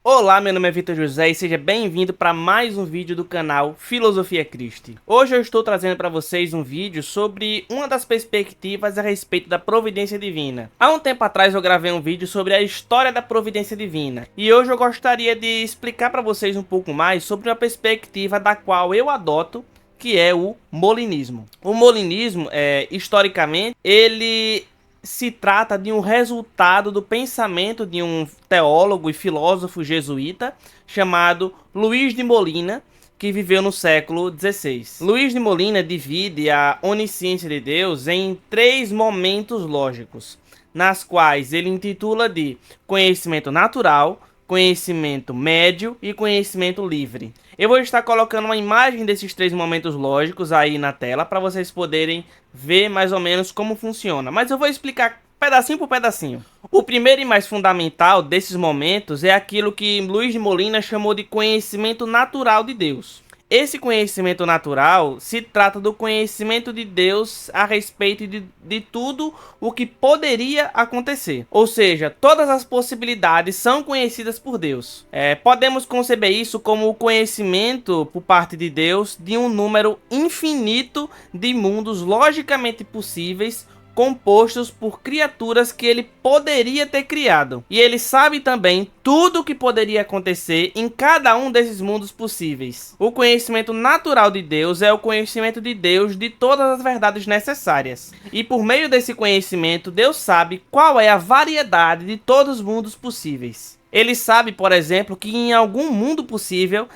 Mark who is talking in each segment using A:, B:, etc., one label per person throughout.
A: Olá, meu nome é Vitor José e seja bem-vindo para mais um vídeo do canal Filosofia Christi. Hoje eu estou trazendo para vocês um vídeo sobre uma das perspectivas a respeito da providência divina. Há um tempo atrás eu gravei um vídeo sobre a história da providência divina e hoje eu gostaria de explicar para vocês um pouco mais sobre uma perspectiva da qual eu adoto, que é o molinismo. O molinismo, historicamente, ele se trata de um resultado do pensamento de um teólogo e filósofo jesuíta chamado Luís de Molina, que viveu no século XVI. Luís de Molina divide a onisciência de Deus em três momentos lógicos, nas quais ele intitula de conhecimento natural, conhecimento médio e conhecimento livre. Eu vou estar colocando uma imagem desses três momentos lógicos aí na tela para vocês poderem ver mais ou menos como funciona. Mas eu vou explicar pedacinho por pedacinho. O primeiro e mais fundamental desses momentos é aquilo que Luís de Molina chamou de conhecimento natural de Deus. Esse conhecimento natural se trata do conhecimento de Deus a respeito de tudo o que poderia acontecer. Ou seja, todas as possibilidades são conhecidas por Deus. Podemos conceber isso como o conhecimento por parte de Deus de um número infinito de mundos logicamente possíveis, compostos por criaturas que ele poderia ter criado. E ele sabe também tudo o que poderia acontecer em cada um desses mundos possíveis. O conhecimento natural de Deus é o conhecimento de Deus de todas as verdades necessárias. E por meio desse conhecimento, Deus sabe qual é a variedade de todos os mundos possíveis. Ele sabe, por exemplo, que em algum mundo possível,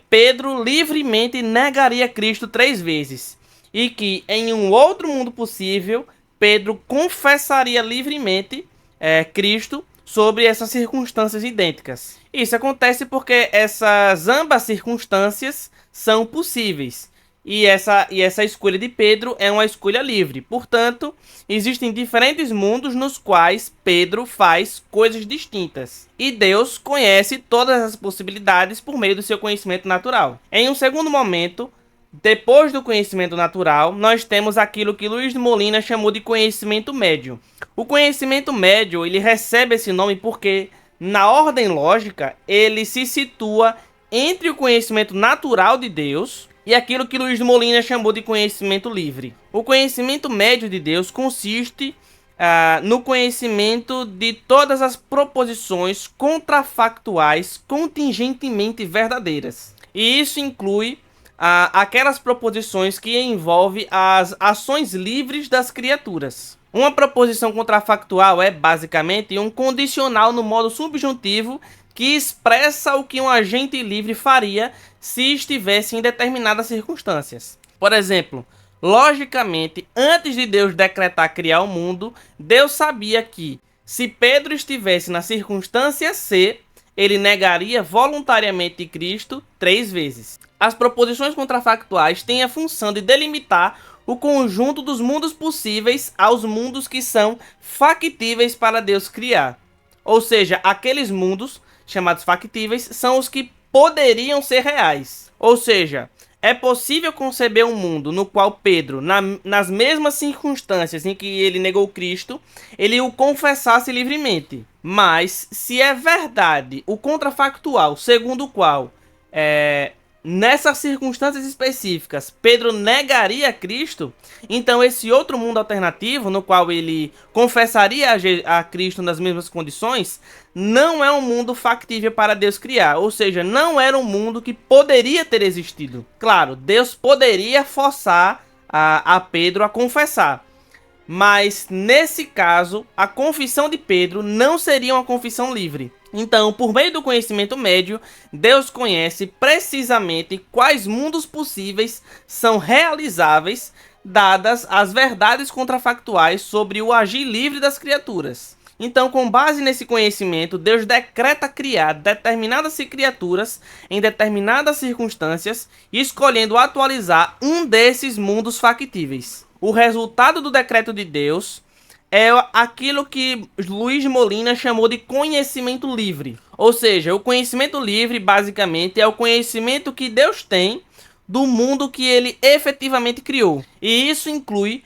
A: Pedro livremente negaria Cristo 3 vezes. E que em um outro mundo possível, Pedro confessaria livremente Cristo sobre essas circunstâncias idênticas. Isso acontece porque essas ambas circunstâncias são possíveis. E essa escolha de Pedro é uma escolha livre. Portanto, existem diferentes mundos nos quais Pedro faz coisas distintas. E Deus conhece todas as possibilidades por meio do seu conhecimento natural. Em um segundo momento, depois do conhecimento natural, nós temos aquilo que Luís de Molina chamou de conhecimento médio. O conhecimento médio, ele recebe esse nome porque, na ordem lógica, ele se situa entre o conhecimento natural de Deus e aquilo que Luís de Molina chamou de conhecimento livre. O conhecimento médio de Deus consiste no conhecimento de todas as proposições contrafactuais contingentemente verdadeiras. E isso inclui aquelas proposições que envolvem as ações livres das criaturas. Uma proposição contrafactual é basicamente um condicional no modo subjuntivo que expressa o que um agente livre faria se estivesse em determinadas circunstâncias. Por exemplo, logicamente, antes de Deus decretar criar o mundo, Deus sabia que, se Pedro estivesse na circunstância C, ele negaria voluntariamente Cristo 3 vezes. As proposições contrafactuais têm a função de delimitar o conjunto dos mundos possíveis aos mundos que são factíveis para Deus criar. Ou seja, aqueles mundos chamados factíveis são os que poderiam ser reais. Ou seja, é possível conceber um mundo no qual Pedro, nas mesmas circunstâncias em que ele negou Cristo, ele o confessasse livremente. Mas, se é verdade o contrafactual segundo o qual, nessas circunstâncias específicas, Pedro negaria Cristo, então esse outro mundo alternativo, no qual ele confessaria a Cristo nas mesmas condições, não é um mundo factível para Deus criar. Ou seja, não era um mundo que poderia ter existido. Claro, Deus poderia forçar a Pedro a confessar. Mas, nesse caso, a confissão de Pedro não seria uma confissão livre. Então, por meio do conhecimento médio, Deus conhece precisamente quais mundos possíveis são realizáveis, dadas as verdades contrafactuais sobre o agir livre das criaturas. Então, com base nesse conhecimento, Deus decreta criar determinadas criaturas em determinadas circunstâncias, escolhendo atualizar um desses mundos factíveis. O resultado do decreto de Deus é aquilo que Luís de Molina chamou de conhecimento livre. Ou seja, o conhecimento livre, basicamente, é o conhecimento que Deus tem do mundo que ele efetivamente criou. E isso inclui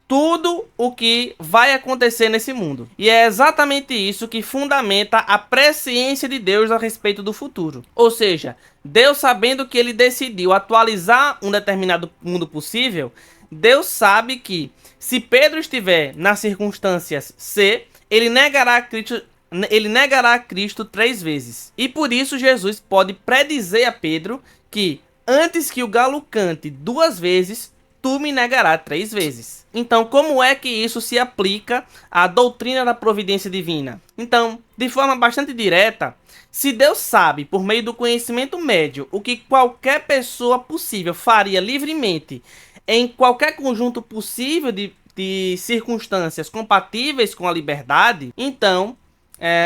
A: tudo o que vai acontecer nesse mundo. E é exatamente isso que fundamenta a presciência de Deus a respeito do futuro. Ou seja, Deus, sabendo que ele decidiu atualizar um determinado mundo possível, Deus sabe que se Pedro estiver nas circunstâncias C, ele negará a Cristo 3 vezes. E por isso Jesus pode predizer a Pedro que antes que o galo cante 2 vezes, tu me negarás 3 vezes. Então, como é que isso se aplica à doutrina da providência divina? Então, de forma bastante direta, se Deus sabe, por meio do conhecimento médio, o que qualquer pessoa possível faria livremente em qualquer conjunto possível de circunstâncias compatíveis com a liberdade, então,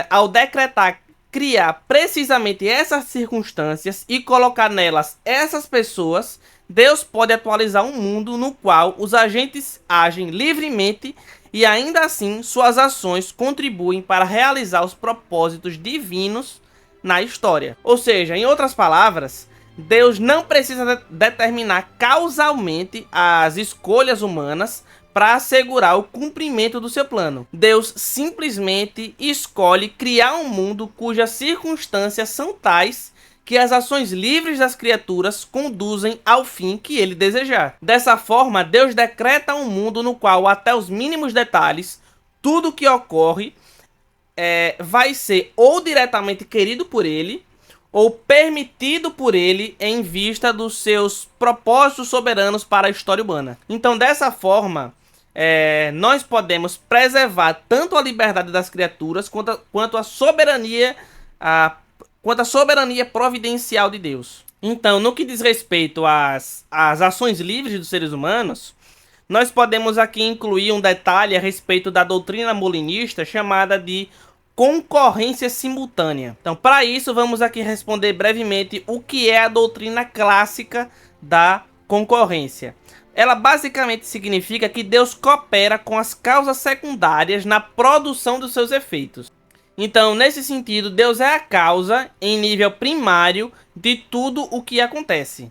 A: ao decretar criar precisamente essas circunstâncias e colocar nelas essas pessoas, Deus pode atualizar um mundo no qual os agentes agem livremente e ainda assim suas ações contribuem para realizar os propósitos divinos na história. Ou seja, em outras palavras, Deus não precisa determinar causalmente as escolhas humanas para assegurar o cumprimento do seu plano. Deus simplesmente escolhe criar um mundo cujas circunstâncias são tais que as ações livres das criaturas conduzem ao fim que ele desejar. Dessa forma, Deus decreta um mundo no qual, até os mínimos detalhes, tudo que ocorre vai ser ou diretamente querido por ele, ou permitido por ele em vista dos seus propósitos soberanos para a história humana. Então, dessa forma, nós podemos preservar tanto a liberdade das criaturas quanto a soberania providencial de Deus. Então, no que diz respeito às ações livres dos seres humanos, nós podemos aqui incluir um detalhe a respeito da doutrina molinista chamada de concorrência simultânea. Então, para isso, vamos aqui responder brevemente o que é a doutrina clássica da concorrência. Ela basicamente significa que Deus coopera com as causas secundárias na produção dos seus efeitos. Então, nesse sentido, Deus é a causa em nível primário de tudo o que acontece.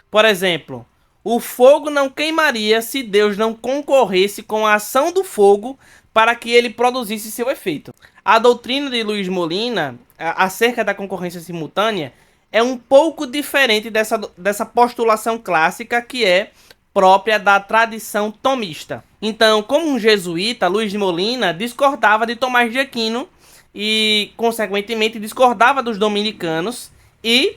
A: Por exemplo, o fogo não queimaria se Deus não concorresse com a ação do fogo para que ele produzisse seu efeito. A doutrina de Luiz Molina acerca da concorrência simultânea é um pouco diferente dessa postulação clássica que é própria da tradição tomista. Então, como um jesuíta, Luiz de Molina discordava de Tomás de Aquino e, consequentemente, discordava dos dominicanos e,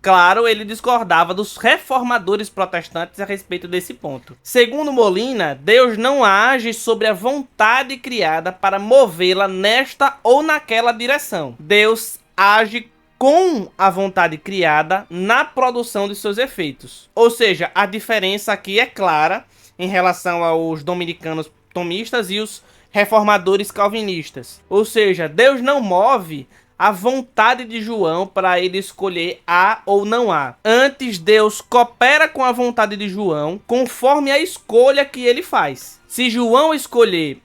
A: claro, ele discordava dos reformadores protestantes a respeito desse ponto. Segundo Molina, Deus não age sobre a vontade criada para movê-la nesta ou naquela direção. Deus age com a vontade criada na produção de seus efeitos. Ou seja, a diferença aqui é clara em relação aos dominicanos tomistas e os reformadores calvinistas. Ou seja, Deus não move a vontade de João para ele escolher A ou não A. Antes, Deus coopera com a vontade de João conforme a escolha que ele faz. Se João escolher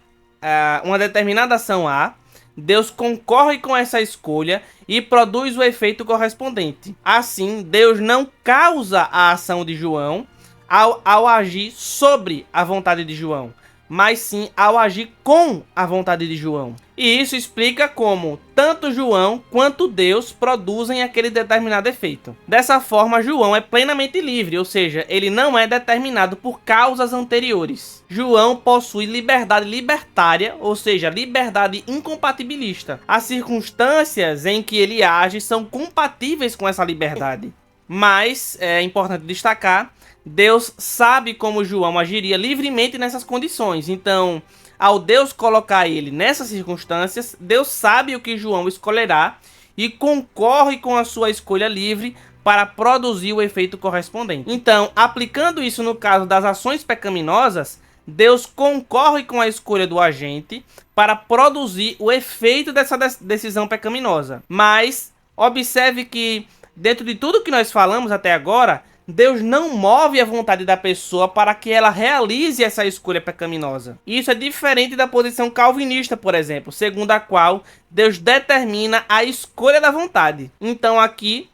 A: uma determinada ação A, Deus concorre com essa escolha e produz o efeito correspondente. Assim, Deus não causa a ação de João ao agir sobre a vontade de João, mas sim ao agir com a vontade de João. E isso explica como tanto João quanto Deus produzem aquele determinado efeito. Dessa forma, João é plenamente livre, ou seja, ele não é determinado por causas anteriores. João possui liberdade libertária, ou seja, liberdade incompatibilista. As circunstâncias em que ele age são compatíveis com essa liberdade. Mas, é importante destacar, Deus sabe como João agiria livremente nessas condições. Então, ao Deus colocar ele nessas circunstâncias, Deus sabe o que João escolherá e concorre com a sua escolha livre para produzir o efeito correspondente. Então, aplicando isso no caso das ações pecaminosas, Deus concorre com a escolha do agente para produzir o efeito dessa decisão pecaminosa. Mas, observe que, dentro de tudo que nós falamos até agora, Deus não move a vontade da pessoa para que ela realize essa escolha pecaminosa. Isso é diferente da posição calvinista, por exemplo, segundo a qual Deus determina a escolha da vontade. Então aqui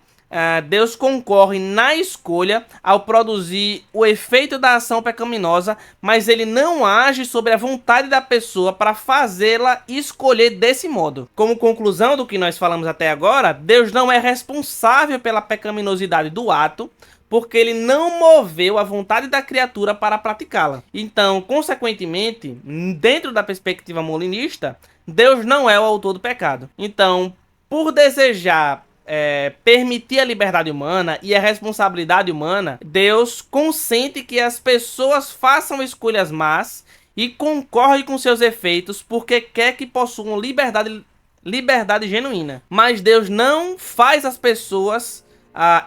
A: Deus concorre na escolha ao produzir o efeito da ação pecaminosa, mas ele não age sobre a vontade da pessoa para fazê-la escolher desse modo. Como conclusão do que nós falamos até agora, Deus não é responsável pela pecaminosidade do ato, porque ele não moveu a vontade da criatura para praticá-la. Então, consequentemente, dentro da perspectiva molinista, Deus não é o autor do pecado. Então, por desejar permitir a liberdade humana e a responsabilidade humana, Deus consente que as pessoas façam escolhas más e concorre com seus efeitos porque quer que possuam liberdade genuína. Mas Deus não faz as pessoas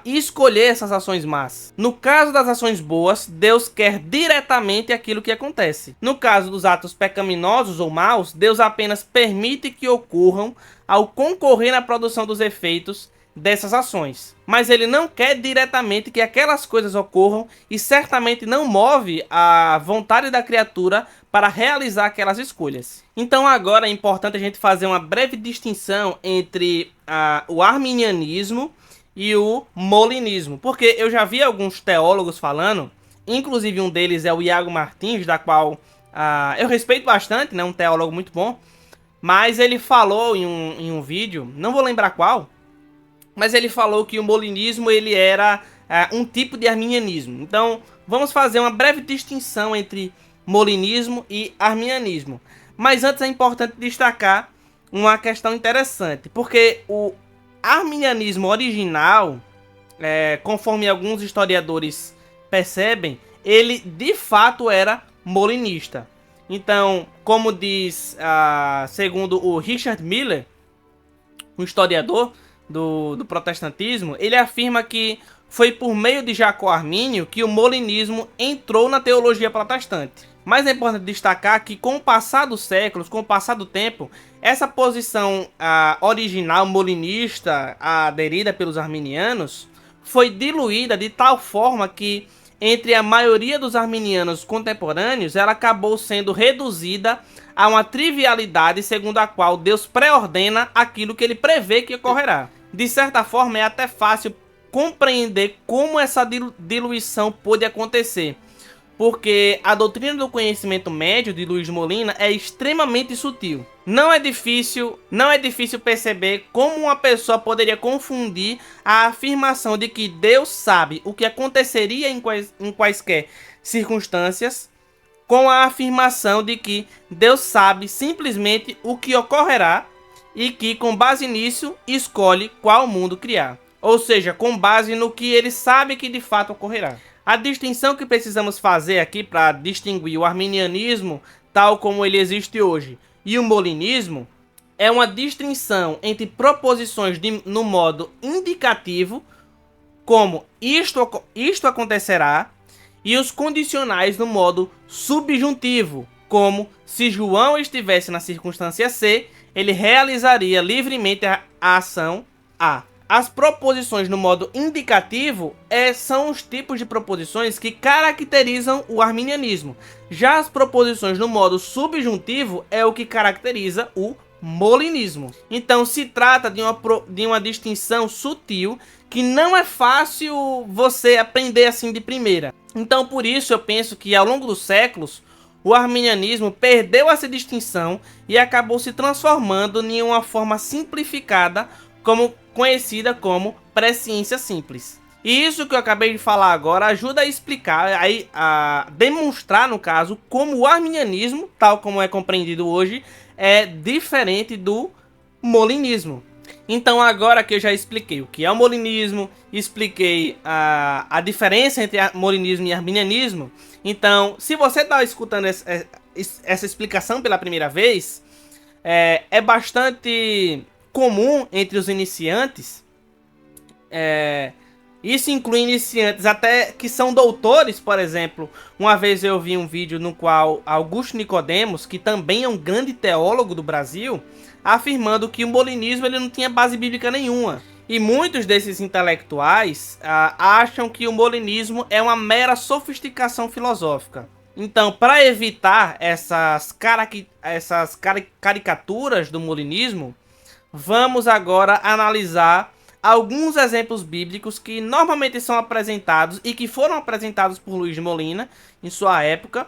A: escolher essas ações más. No caso das ações boas, Deus quer diretamente aquilo que acontece. No caso dos atos pecaminosos ou maus, Deus apenas permite que ocorram ao concorrer na produção dos efeitos dessas ações. Mas ele não quer diretamente que aquelas coisas ocorram e certamente não move a vontade da criatura para realizar aquelas escolhas. Então agora é importante a gente fazer uma breve distinção entre o arminianismo e o molinismo, porque eu já vi alguns teólogos falando, inclusive um deles é o Iago Martins, da qual eu respeito bastante, né, um teólogo muito bom, mas ele falou em um vídeo, não vou lembrar qual, mas ele falou que o molinismo ele era um tipo de arminianismo. Então vamos fazer uma breve distinção entre molinismo e arminianismo. Mas antes é importante destacar uma questão interessante, porque o arminianismo original, conforme alguns historiadores percebem, ele de fato era molinista. Então, como diz, segundo o Richard Miller, um historiador do protestantismo, ele afirma que foi por meio de Jacó Armínio que o molinismo entrou na teologia protestante. Mas é importante destacar que com o passar dos séculos, com o passar do tempo, essa posição original molinista aderida pelos arminianos foi diluída de tal forma que entre a maioria dos arminianos contemporâneos ela acabou sendo reduzida a uma trivialidade segundo a qual Deus pré-ordena aquilo que ele prevê que ocorrerá. De certa forma é até fácil compreender como essa diluição pôde acontecer, porque a doutrina do conhecimento médio de Luiz Molina é extremamente sutil. Não é difícil perceber como uma pessoa poderia confundir a afirmação de que Deus sabe o que aconteceria em quaisquer circunstâncias com a afirmação de que Deus sabe simplesmente o que ocorrerá e que, com base nisso, escolhe qual mundo criar. Ou seja, com base no que ele sabe que de fato ocorrerá. A distinção que precisamos fazer aqui para distinguir o arminianismo, tal como ele existe hoje, e o molinismo, é uma distinção entre proposições no modo indicativo, como isto acontecerá, e os condicionais no modo subjuntivo, como se João estivesse na circunstância C, ele realizaria livremente a ação A. As proposições no modo indicativo são os tipos de proposições que caracterizam o arminianismo. Já as proposições no modo subjuntivo é o que caracteriza o molinismo. Então se trata de uma distinção sutil que não é fácil você aprender assim de primeira. Então por isso eu penso que ao longo dos séculos o arminianismo perdeu essa distinção e acabou se transformando em uma forma simplificada conhecida como presciência simples. E isso que eu acabei de falar agora ajuda a explicar, a demonstrar no caso, como o arminianismo, tal como é compreendido hoje, é diferente do molinismo. Então agora que eu já expliquei o que é o molinismo, expliquei a diferença entre molinismo e arminianismo, então se você está escutando essa explicação pela primeira vez, é bastante comum entre os iniciantes, isso inclui iniciantes até que são doutores. Por exemplo, uma vez eu vi um vídeo no qual Augusto Nicodemos, que também é um grande teólogo do Brasil, afirmando que o molinismo ele não tinha base bíblica nenhuma. E muitos desses intelectuais acham que o molinismo é uma mera sofisticação filosófica. Então, para evitar essas caricaturas do molinismo, vamos agora analisar alguns exemplos bíblicos que normalmente são apresentados e que foram apresentados por Luiz de Molina em sua época,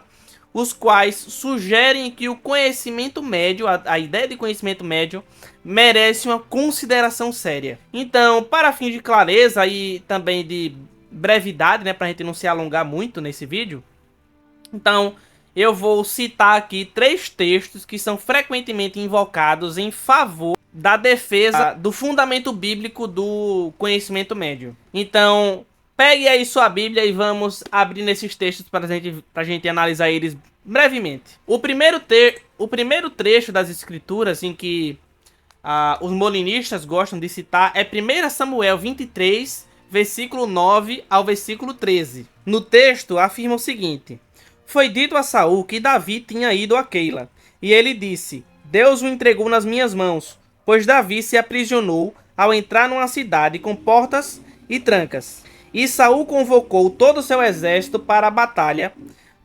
A: os quais sugerem que o conhecimento médio, a ideia de conhecimento médio, merece uma consideração séria. Então, para fins de clareza e também de brevidade, né, para a gente não se alongar muito nesse vídeo, então eu vou citar aqui 3 textos que são frequentemente invocados em favor da defesa do fundamento bíblico do conhecimento médio. Então, pegue aí sua Bíblia e vamos abrir nesses textos para a gente analisar eles brevemente. O primeiro trecho das Escrituras em que os molinistas gostam de citar é 1 Samuel 23, versículo 9 ao versículo 13. No texto afirma o seguinte: foi dito a Saul que Davi tinha ido a Keila, e ele disse: Deus o entregou nas minhas mãos, pois Davi se aprisionou ao entrar numa cidade com portas e trancas. E Saul convocou todo o seu exército para a batalha,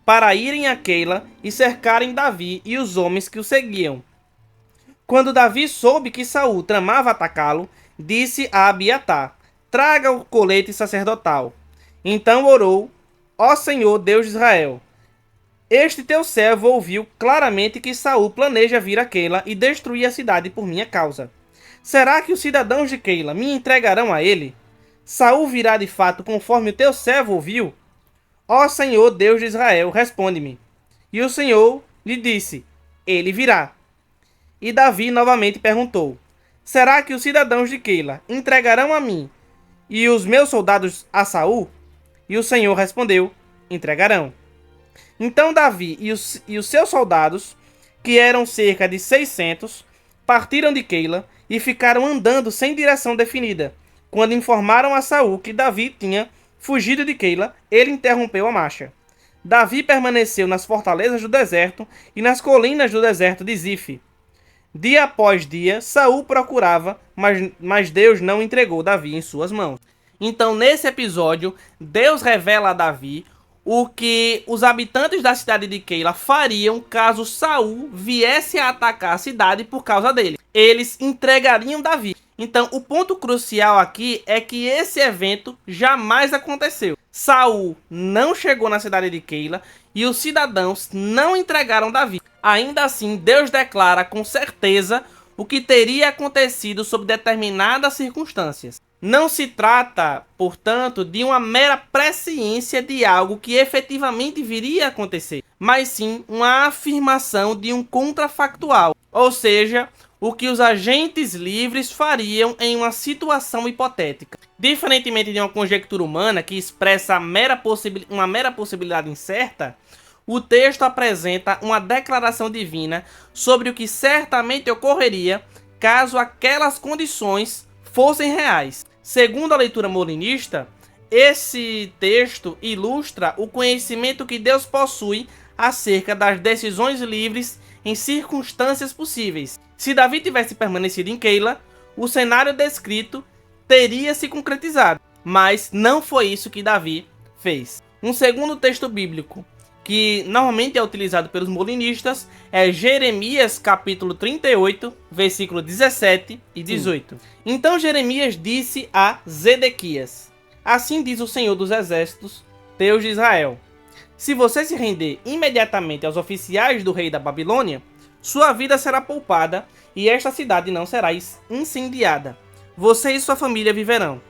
A: para irem a Keila e cercarem Davi e os homens que o seguiam. Quando Davi soube que Saul tramava atacá-lo, disse a Abiatar: traga o colete sacerdotal. Então orou: ó Senhor, Deus de Israel, este teu servo ouviu claramente que Saul planeja vir a Keila e destruir a cidade por minha causa. Será que os cidadãos de Keila me entregarão a ele? Saul virá de fato conforme o teu servo ouviu? Ó Senhor, Deus de Israel, responde-me. E o Senhor lhe disse: ele virá. E Davi novamente perguntou: será que os cidadãos de Keila entregarão a mim e os meus soldados a Saul? E o Senhor respondeu: entregarão. Então Davi e os seus soldados, que eram cerca de 600, partiram de Keila e ficaram andando sem direção definida. Quando informaram a Saul que Davi tinha fugido de Keila, ele interrompeu a marcha. Davi permaneceu nas fortalezas do deserto e nas colinas do deserto de Zif. Dia após dia, Saul procurava, mas Deus não entregou Davi em suas mãos. Então, nesse episódio, Deus revela a Davi o que os habitantes da cidade de Keila fariam caso Saul viesse a atacar a cidade por causa dele. Eles entregariam Davi. Então, o ponto crucial aqui é que esse evento jamais aconteceu. Saul não chegou na cidade de Keila e os cidadãos não entregaram Davi. Ainda assim, Deus declara com certeza o que teria acontecido sob determinadas circunstâncias. Não se trata, portanto, de uma mera presciência de algo que efetivamente viria a acontecer, mas sim uma afirmação de um contrafactual, ou seja, o que os agentes livres fariam em uma situação hipotética. Diferentemente de uma conjectura humana que expressa uma mera possibilidade incerta, o texto apresenta uma declaração divina sobre o que certamente ocorreria caso aquelas condições fossem reais. Segundo a leitura molinista, esse texto ilustra o conhecimento que Deus possui acerca das decisões livres em circunstâncias possíveis. Se Davi tivesse permanecido em Keila, o cenário descrito teria se concretizado, mas não foi isso que Davi fez. Um segundo texto bíblico que normalmente é utilizado pelos molinistas é Jeremias capítulo 38, versículo 17 e 18. Então Jeremias disse a Zedequias: assim diz o Senhor dos Exércitos, Deus de Israel: se você se render imediatamente aos oficiais do rei da Babilônia, sua vida será poupada e esta cidade não será incendiada. Você e sua família viverão.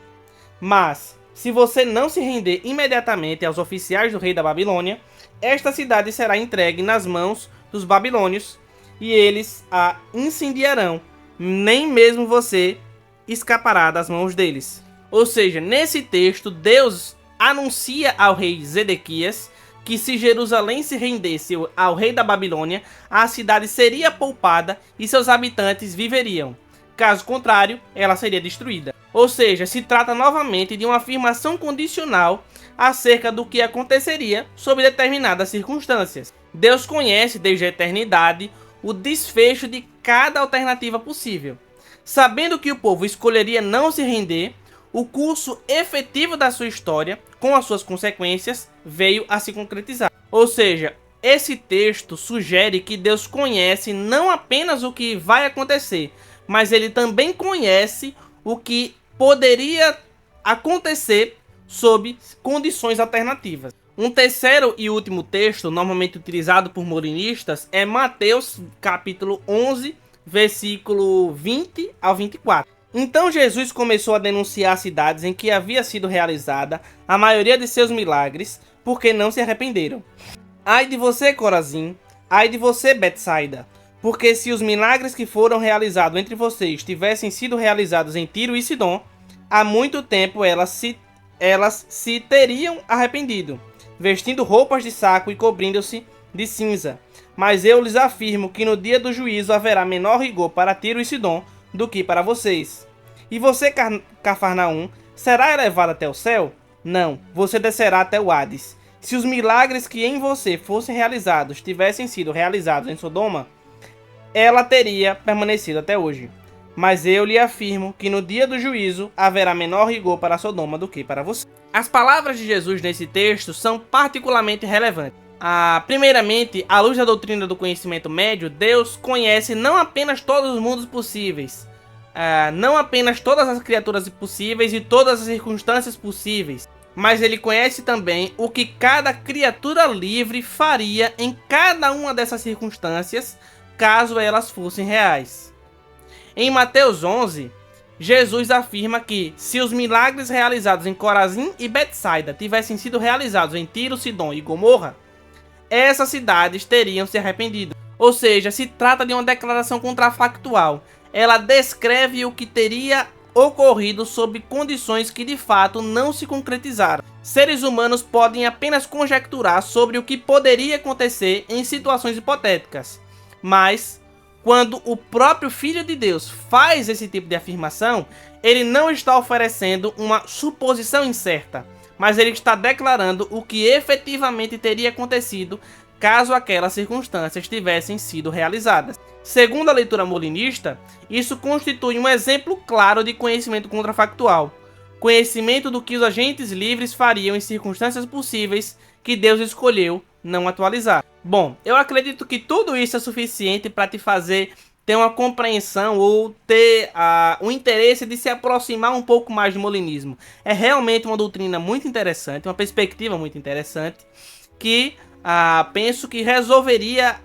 A: Mas, se você não se render imediatamente aos oficiais do rei da Babilônia, esta cidade será entregue nas mãos dos babilônios e eles a incendiarão. Nem mesmo você escapará das mãos deles. Ou seja, nesse texto, Deus anuncia ao rei Zedequias que se Jerusalém se rendesse ao rei da Babilônia, a cidade seria poupada e seus habitantes viveriam. Caso contrário, ela seria destruída. Ou seja, se trata novamente de uma afirmação condicional acerca do que aconteceria sob determinadas circunstâncias. Deus conhece desde a eternidade o desfecho de cada alternativa possível. Sabendo que o povo escolheria não se render, o curso efetivo da sua história, com as suas consequências, veio a se concretizar. Ou seja, esse texto sugere que Deus conhece não apenas o que vai acontecer, mas ele também conhece o que poderia acontecer sob condições alternativas. Um terceiro e último texto, normalmente utilizado por molinistas, é Mateus capítulo 11, versículo 20 ao 24. Então Jesus começou a denunciar cidades em que havia sido realizada a maioria de seus milagres, porque não se arrependeram. Ai de você, Corazim! Ai de você, Betsaida! Porque se os milagres que foram realizados entre vocês tivessem sido realizados em Tiro e Sidom, há muito tempo elas se teriam arrependido, vestindo roupas de saco e cobrindo-se de cinza. Mas eu lhes afirmo que no dia do juízo haverá menor rigor para Tiro e Sidom do que para vocês. E você, Cafarnaum, será elevado até o céu? Não, você descerá até o Hades. Se os milagres que em você fossem realizados tivessem sido realizados em Sodoma, ela teria permanecido até hoje. Mas eu lhe afirmo que no dia do juízo haverá menor rigor para Sodoma do que para você. As palavras de Jesus nesse texto são particularmente relevantes. Primeiramente, à luz da doutrina do conhecimento médio, Deus conhece não apenas todos os mundos possíveis, não apenas todas as criaturas possíveis e todas as circunstâncias possíveis, mas Ele conhece também o que cada criatura livre faria em cada uma dessas circunstâncias, caso elas fossem reais. Em Mateus 11, Jesus afirma que se os milagres realizados em Corazim e Betsaida tivessem sido realizados em Tiro, Sidom e Gomorra, essas cidades teriam se arrependido. Ou seja, se trata de uma declaração contrafactual. Ela descreve o que teria ocorrido sob condições que de fato não se concretizaram. Seres humanos podem apenas conjecturar sobre o que poderia acontecer em situações hipotéticas. Mas quando o próprio Filho de Deus faz esse tipo de afirmação, ele não está oferecendo uma suposição incerta, mas ele está declarando o que efetivamente teria acontecido caso aquelas circunstâncias tivessem sido realizadas. Segundo a leitura molinista, isso constitui um exemplo claro de conhecimento contrafactual, conhecimento do que os agentes livres fariam em circunstâncias possíveis que Deus escolheu não atualizar. Bom, eu acredito que tudo isso é suficiente para te fazer ter uma compreensão ou ter o interesse de se aproximar um pouco mais do molinismo. É realmente uma doutrina muito interessante, uma perspectiva muito interessante, que penso que resolveria,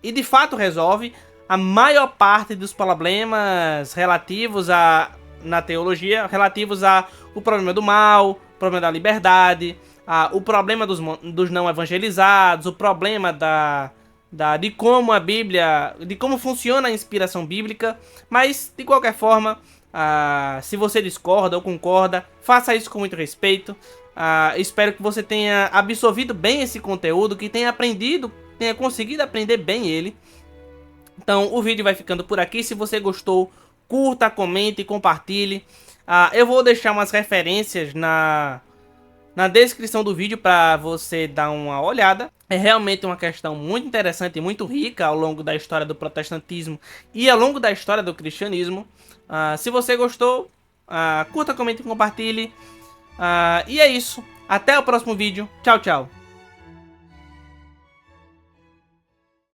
A: e de fato resolve, a maior parte dos problemas relativos na teologia, relativos ao problema do mal, o problema da liberdade, o problema dos não evangelizados, o problema de como a Bíblia, de como funciona a inspiração bíblica. Mas de qualquer forma, se você discorda ou concorda, faça isso com muito respeito. Espero que você tenha absorvido bem esse conteúdo, que tenha conseguido aprender bem ele. Então o vídeo vai ficando por aqui. Se você gostou, curta, comente e compartilhe. Eu vou deixar umas referências na descrição do vídeo para você dar uma olhada. É realmente uma questão muito interessante e muito rica ao longo da história do protestantismo e ao longo da história do cristianismo. Se você gostou, curta, comente e compartilhe. E é isso. Até o próximo vídeo. Tchau, tchau.